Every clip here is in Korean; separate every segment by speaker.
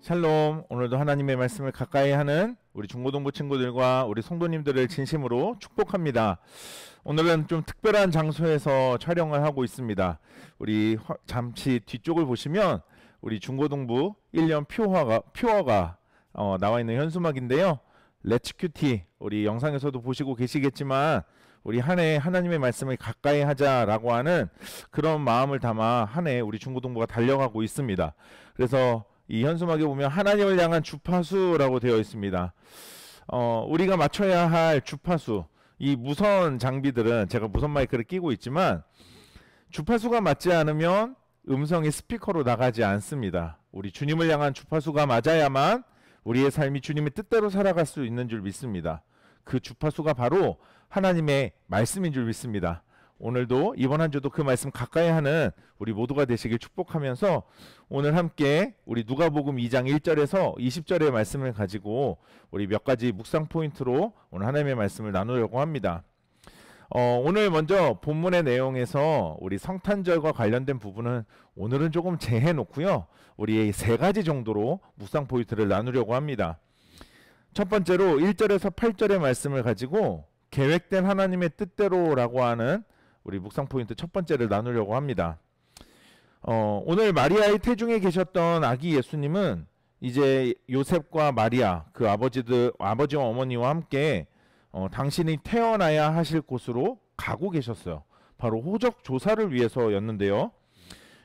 Speaker 1: 샬롬. 오늘도 하나님의 말씀을 가까이 하는 우리 중고등부 친구들과 우리 성도님들을 진심으로 축복합니다. 오늘은 좀 특별한 장소에서 촬영을 하고 있습니다. 우리 잠시 뒤쪽을 보시면 우리 중고등부 1년 표어가 나와 있는 현수막인데요. Let's QT, 우리 영상에서도 보시고 계시겠지만 우리 한 해 하나님의 말씀을 가까이 하자라고 하는 그런 마음을 담아 한 해 우리 중고등부가 달려가고 있습니다. 그래서 이 현수막에 보면 하나님을 향한 주파수라고 되어 있습니다. 우리가 맞춰야 할 주파수, 이 무선 장비들은 제가 무선 마이크를 끼고 있지만 주파수가 맞지 않으면 음성이 스피커로 나가지 않습니다. 우리 주님을 향한 주파수가 맞아야만 우리의 삶이 주님의 뜻대로 살아갈 수 있는 줄 믿습니다. 그 주파수가 바로 하나님의 말씀인 줄 믿습니다. 오늘도 이번 한 주도 그 말씀 가까이 하는 우리 모두가 되시길 축복하면서 오늘 함께 우리 누가복음 2장 1절에서 20절의 말씀을 가지고 우리 몇 가지 묵상 포인트로 오늘 하나님의 말씀을 나누려고 합니다. 오늘 먼저 본문의 내용에서 우리 성탄절과 관련된 부분은 오늘은 조금 제해 놓고요. 우리 세 가지 정도로 묵상 포인트를 나누려고 합니다. 첫 번째로 1절에서 8절의 말씀을 가지고 계획된 하나님의 뜻대로라고 하는 우리 묵상 포인트 첫 번째를 나누려고 합니다. 오늘 마리아의 태중에 계셨던 아기 예수님은 이제 요셉과 마리아, 그 아버지와 어머니와 함께 당신이 태어나야 하실 곳으로 가고 계셨어요. 바로 호적 조사를 위해서였는데요.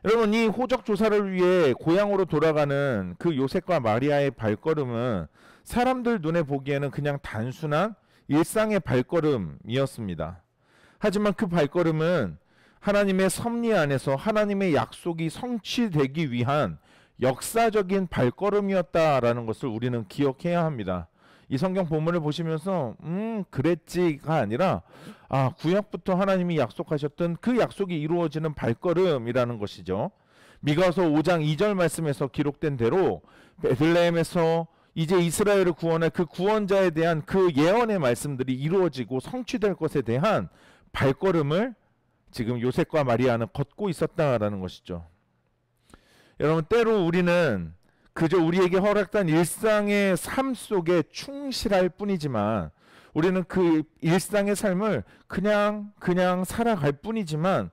Speaker 1: 여러분, 이 호적 조사를 위해 고향으로 돌아가는 그 요셉과 마리아의 발걸음은 사람들 눈에 보기에는 그냥 단순한 일상의 발걸음이었습니다. 하지만 그 발걸음은 하나님의 섭리 안에서 하나님의 약속이 성취되기 위한 역사적인 발걸음이었다라는 것을 우리는 기억해야 합니다. 이 성경 본문을 보시면서 그랬지가 아니라 구약부터 하나님이 약속하셨던 그 약속이 이루어지는 발걸음이라는 것이죠. 미가서 5장 2절 말씀에서 기록된 대로 베들레헴에서 이제 이스라엘을 구원할 그 구원자에 대한 그 예언의 말씀들이 이루어지고 성취될 것에 대한 발걸음을 지금 요셉과 마리아는 걷고 있었다라는 것이죠. 여러분, 때로 우리는 그저 우리에게 허락된 일상의 삶 속에 충실할 뿐이지만 우리는 그 일상의 삶을 그냥 살아갈 뿐이지만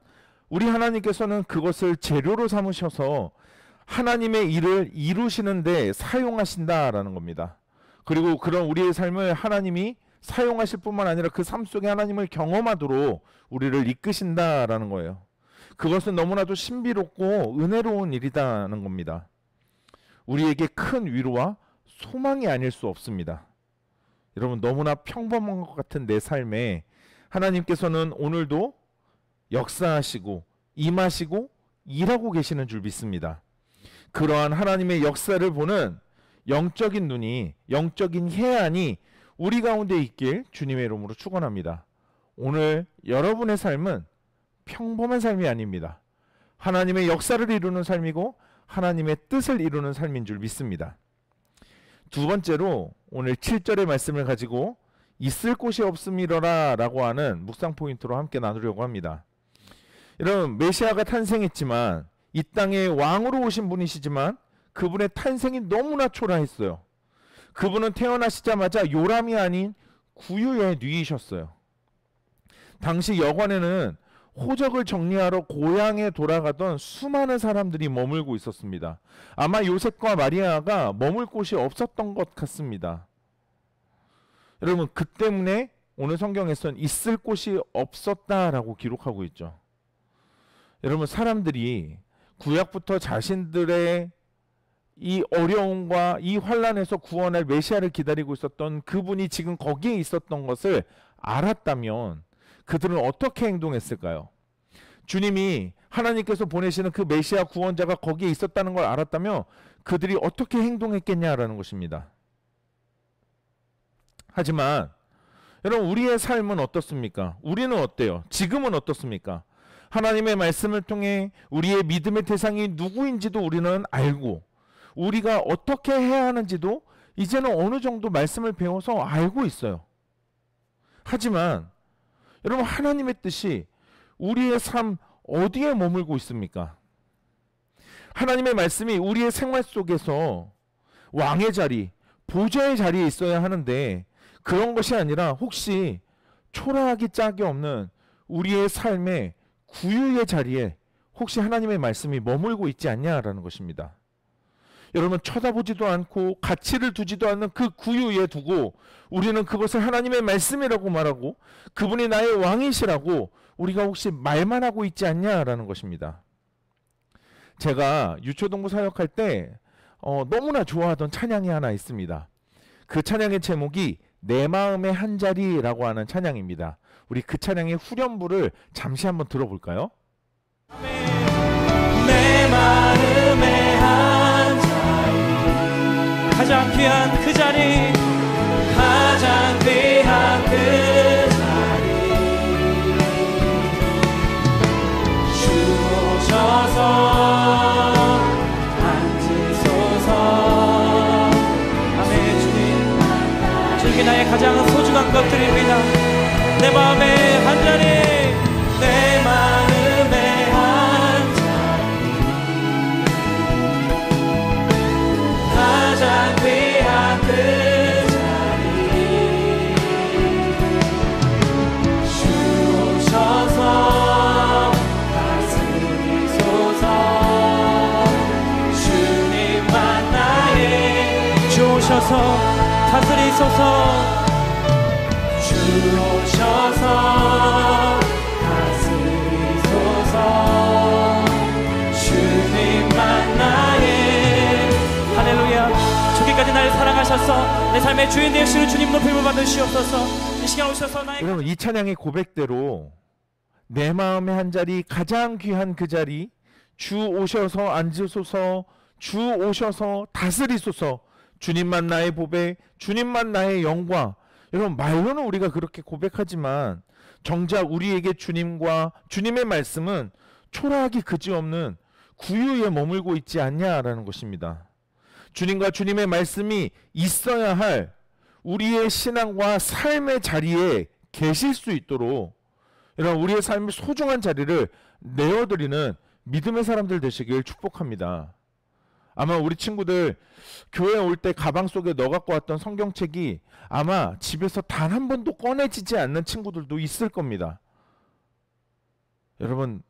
Speaker 1: 우리 하나님께서는 그것을 재료로 삼으셔서 하나님의 일을 이루시는 데 사용하신다라는 겁니다. 그리고 그런 우리의 삶을 하나님이 사용하실 뿐만 아니라 그 삶 속에 하나님을 경험하도록 우리를 이끄신다라는 거예요. 그것은 너무나도 신비롭고 은혜로운 일이라는 겁니다. 우리에게 큰 위로와 소망이 아닐 수 없습니다. 여러분, 너무나 평범한 것 같은 내 삶에 하나님께서는 오늘도 역사하시고 임하시고 일하고 계시는 줄 믿습니다. 그러한 하나님의 역사를 보는 영적인 눈이, 영적인 해안이 우리 가운데 있길 주님의 이름으로 축원합니다. 오늘 여러분의 삶은 평범한 삶이 아닙니다. 하나님의 역사를 이루는 삶이고 하나님의 뜻을 이루는 삶인 줄 믿습니다. 두 번째로 오늘 7절의 말씀을 가지고 있을 곳이 없음이러라 라고 하는 묵상 포인트로 함께 나누려고 합니다. 여러분, 메시아가 탄생했지만 이 땅에 왕으로 오신 분이시지만 그분의 탄생이 너무나 초라했어요. 그분은 태어나시자마자 요람이 아닌 구유의 뉘이셨어요. 당시 여관에는 호적을 정리하러 고향에 돌아가던 수많은 사람들이 머물고 있었습니다. 아마 요셉과 마리아가 머물 곳이 없었던 것 같습니다. 여러분, 그 때문에 오늘 성경에서는 있을 곳이 없었다라고 기록하고 있죠. 여러분, 사람들이 구약부터 자신들의 이 어려움과 이 환난에서 구원할 메시아를 기다리고 있었던 그분이 지금 거기에 있었던 것을 알았다면 그들은 어떻게 행동했을까요? 주님이 하나님께서 보내시는 그 메시아 구원자가 거기에 있었다는 걸 알았다면 그들이 어떻게 행동했겠냐라는 것입니다. 하지만 여러분, 우리의 삶은 어떻습니까? 우리는 어때요? 지금은 어떻습니까? 하나님의 말씀을 통해 우리의 믿음의 대상이 누구인지도 우리는 알고 우리가 어떻게 해야 하는지도 이제는 어느 정도 말씀을 배워서 알고 있어요. 하지만 여러분, 하나님의 뜻이 우리의 삶 어디에 머물고 있습니까? 하나님의 말씀이 우리의 생활 속에서 왕의 자리, 보좌의 자리에 있어야 하는데 그런 것이 아니라 혹시 초라하기 짝이 없는 우리의 삶의 구유의 자리에 혹시 하나님의 말씀이 머물고 있지 않냐라는 것입니다. 여러분, 쳐다보지도 않고 가치를 두지도 않는 그 구유에 두고 우리는 그것을 하나님의 말씀이라고 말하고 그분이 나의 왕이시라고 우리가 혹시 말만 하고 있지 않냐라는 것입니다. 제가 유초동부 사역할 때 너무나 좋아하던 찬양이 하나 있습니다. 그 찬양의 제목이 내 마음의 한 자리라고 하는 찬양입니다. 우리 그 찬양의 후렴부를 잠시 한번 들어볼까요?
Speaker 2: 내 마음의 한 자리, 가장 귀한 그 자리, 가장 귀한 그 자리, 주 오셔서 앉으소서. 아멘. 주님 나의 가장 소중한 것들입니다. 내 마음의 한 자리, 내 마음의 한 자리, 가장 귀한 그 자리, 주 오셔서 다스리소서. 주님만 나의, 주 오셔서 다스리소서. 주 오셔서 다스리소서. 주님만 나의, 할렐루야. 저기까지 나를 사랑하셔서 내 삶의 주인 되시는 주님 높임을 받으시옵소서. 이 시간 오셔서 나의,
Speaker 1: 여러분, 이 찬양의 고백대로 내 마음의 한 자리, 가장 귀한 그 자리, 주 오셔서 앉으소서, 주 오셔서 다스리소서, 주님만 나의 보배, 주님만 나의 영광. 여러분, 말로는 우리가 그렇게 고백하지만 정작 우리에게 주님과 주님의 말씀은 초라하기 그지없는 구유에 머물고 있지 않냐라는 것입니다. 주님과 주님의 말씀이 있어야 할 우리의 신앙과 삶의 자리에 계실 수 있도록 여러분, 우리의 삶의 소중한 자리를 내어드리는 믿음의 사람들 되시길 축복합니다. 아마 우리 친구들 교회 올 때 가방 속에 넣어 갖고 왔던 성경책이 아마 집에서 단 한 번도 꺼내지지 않는 친구들도 있을 겁니다. 여러분,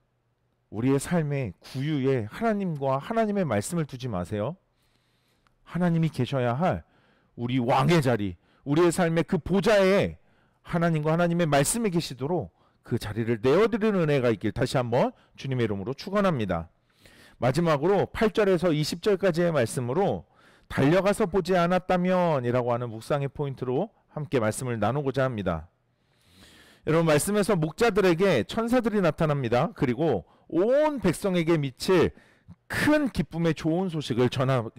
Speaker 1: 우리의 삶의 구유에 하나님과 하나님의 말씀을 두지 마세요. 하나님이 계셔야 할 우리 왕의 자리, 우리의 삶의 그 보좌에 하나님과 하나님의 말씀이 계시도록 그 자리를 내어드리는 은혜가 있길 다시 한번 주님의 이름으로 축원합니다. 마지막으로 8절에서 20절까지의 말씀으로 달려가서 보지 않았다면 이라고 하는 묵상의 포인트로 함께 말씀을 나누고자 합니다. 여러분, 말씀에서 목자들에게 천사들이 나타납니다. 그리고 온 백성에게 미칠 큰 기쁨의 좋은 소식을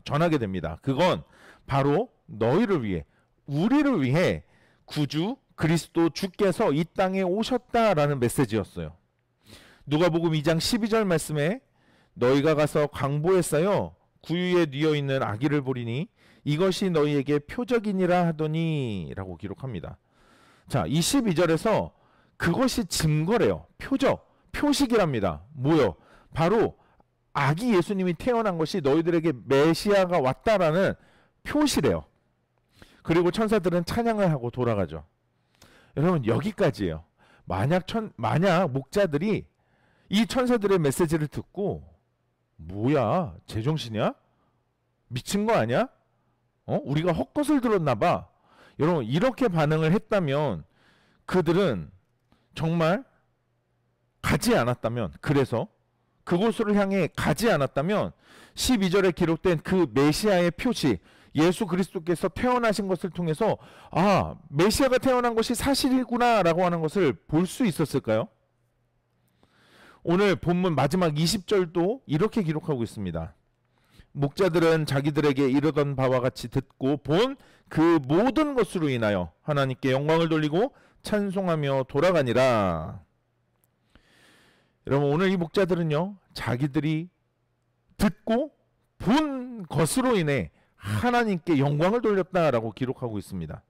Speaker 1: 전하게 됩니다. 그건 바로 너희를 위해, 우리를 위해 구주 그리스도 주께서 이 땅에 오셨다라는 메시지였어요. 누가복음 2장 12절 말씀에 너희가 가서 강보에 쌓여 구유에 뉘어 있는 아기를 보리니 이것이 너희에게 표적이니라 하더니 라고 기록합니다. 자, 이 12절에서 그것이 증거래요. 표적, 표식이랍니다. 뭐요? 바로 아기 예수님이 태어난 것이 너희들에게 메시아가 왔다라는 표시래요. 그리고 천사들은 찬양을 하고 돌아가죠. 여러분, 여기까지예요. 만약 목자들이 이 천사들의 메시지를 듣고 뭐야, 제정신이야? 미친 거 아니야? 우리가 헛것을 들었나 봐. 여러분, 이렇게 반응을 했다면 그들은 정말 가지 않았다면, 그래서 그곳으로 향해 가지 않았다면 12절에 기록된 그 메시아의 표시, 예수 그리스도께서 태어나신 것을 통해서 아, 메시아가 태어난 것이 사실이구나 라고 하는 것을 볼 수 있었을까요? 오늘 본문 마지막 20절도 이렇게 기록하고 있습니다. 목자들은 자기들에게 이르던 바와 같이 듣고 본 그 모든 것으로 인하여 하나님께 영광을 돌리고 찬송하며 돌아가니라. 여러분, 오늘 이 목자들은요, 자기들이 듣고 본 것으로 인해 하나님께 영광을 돌렸다라고 기록하고 있습니다.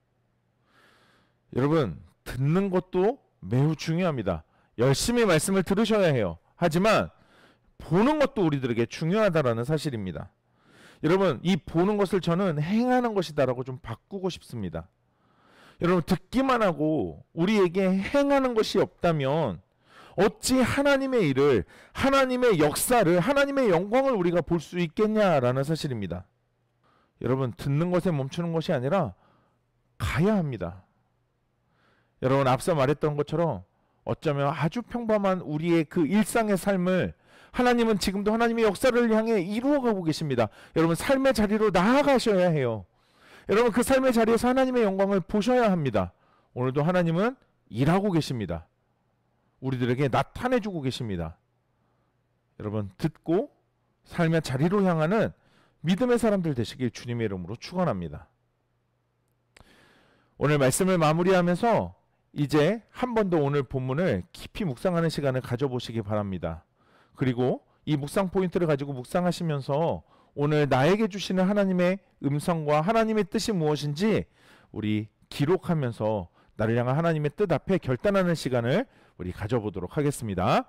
Speaker 1: 여러분, 듣는 것도 매우 중요합니다. 열심히 말씀을 들으셔야 해요. 하지만 보는 것도 우리들에게 중요하다라는 사실입니다. 여러분, 이 보는 것을 저는 행하는 것이다라고 좀 바꾸고 싶습니다. 여러분, 듣기만 하고 우리에게 행하는 것이 없다면 어찌 하나님의 일을, 하나님의 역사를, 하나님의 영광을 우리가 볼 수 있겠냐라는 사실입니다. 여러분, 듣는 것에 멈추는 것이 아니라 가야 합니다. 여러분, 앞서 말했던 것처럼 어쩌면 아주 평범한 우리의 그 일상의 삶을 하나님은 지금도 하나님의 역사를 향해 이루어가고 계십니다. 여러분, 삶의 자리로 나아가셔야 해요. 여러분, 그 삶의 자리에서 하나님의 영광을 보셔야 합니다. 오늘도 하나님은 일하고 계십니다. 우리들에게 나타내주고 계십니다. 여러분, 듣고 삶의 자리로 향하는 믿음의 사람들 되시길 주님의 이름으로 축원합니다. 오늘 말씀을 마무리하면서 이제 한 번 더 오늘 본문을 깊이 묵상하는 시간을 가져보시기 바랍니다. 그리고 이 묵상 포인트를 가지고 묵상하시면서 오늘 나에게 주시는 하나님의 음성과 하나님의 뜻이 무엇인지 우리 기록하면서 나를 향한 하나님의 뜻 앞에 결단하는 시간을 우리 가져보도록 하겠습니다.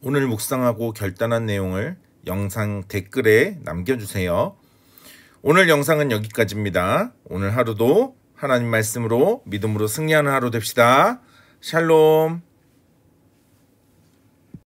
Speaker 3: 오늘 묵상하고 결단한 내용을 영상 댓글에 남겨주세요. 오늘 영상은 여기까지입니다. 오늘 하루도 하나님 말씀으로 믿음으로 승리하는 하루 됩시다. 샬롬.